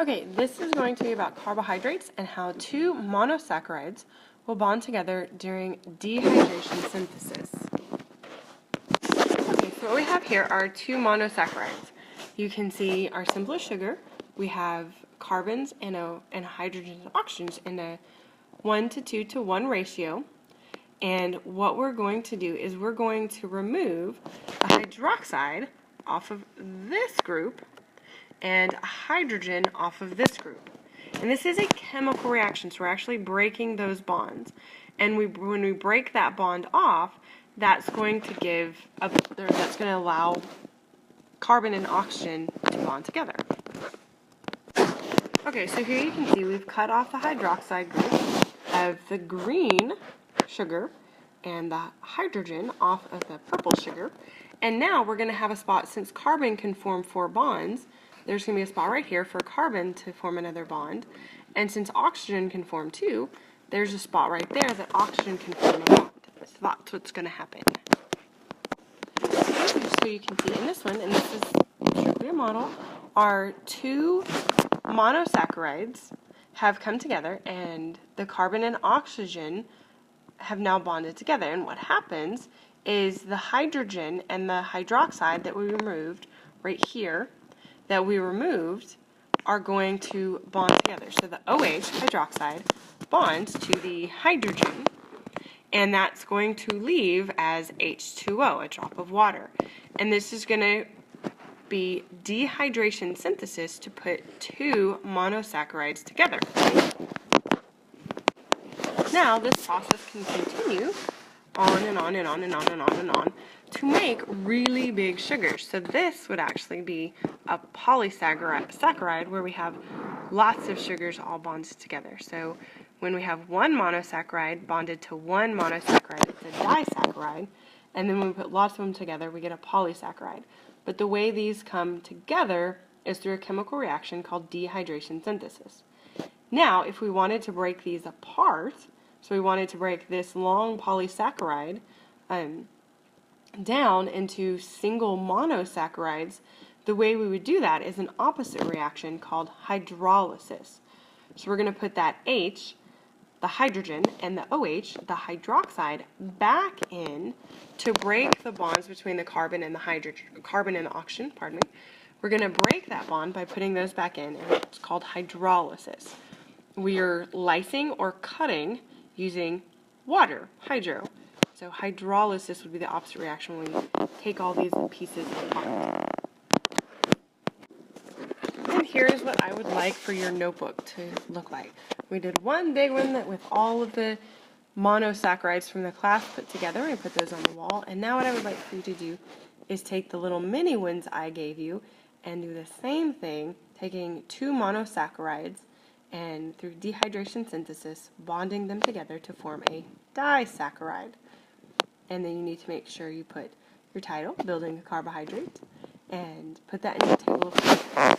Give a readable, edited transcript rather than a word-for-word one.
Okay, this is going to be about carbohydrates and how two monosaccharides will bond together during dehydration synthesis. Okay, so what we have here are two monosaccharides. You can see our simplest sugar. We have carbons and hydrogens and oxygens in a 1 to 2 to 1 ratio. And what we're going to do is we're going to remove the hydroxide off of this group and hydrogen off of this group. And this is a chemical reaction, so we're actually breaking those bonds. And when we break that bond off, that's going to allow carbon and oxygen to bond together. Okay, so here you can see we've cut off the hydroxide group of the green sugar and the hydrogen off of the purple sugar. And now we're going to have a spot, since carbon can form 4 bonds, there's going to be a spot right here for carbon to form another bond. And since oxygen can form 2, there's a spot right there that oxygen can form a bond. So that's what's going to happen. So you can see in this one, and this is strictly a model, our two monosaccharides have come together and the carbon and oxygen have now bonded together. And what happens is the hydrogen and the hydroxide that we removed right here are going to bond together. So the OH, hydroxide, bonds to the hydrogen, and that's going to leave as H2O, a drop of water. And this is going to be dehydration synthesis to put two monosaccharides together. Now this process can continue on and on and on and on and on and on to make really big sugars. So this would actually be a polysaccharide where we have lots of sugars all bonded together. So when we have one monosaccharide bonded to one monosaccharide, it's a disaccharide. And then when we put lots of them together, we get a polysaccharide. But the way these come together is through a chemical reaction called dehydration synthesis. Now, if we wanted to break these apart, so we wanted to break this long polysaccharide down into single monosaccharides, the way we would do that is an opposite reaction called hydrolysis. So we're going to put that H, the hydrogen, and the OH, the hydroxide, back in to break the bonds between the carbon and the oxygen, We're going to break that bond by putting those back in, and it's called hydrolysis. We are lysing or cutting using water, hydro. So hydrolysis would be the opposite reaction when we take all these pieces apart. And here's what I would like for your notebook to look like. We did one big one with all of the monosaccharides from the class put together and put those on the wall. And now what I would like for you to do is take the little mini ones I gave you and do the same thing, taking two monosaccharides and through dehydration synthesis, bonding them together to form a disaccharide. And then you need to make sure you put your title, Building a Carbohydrate, and put that in your table of contents.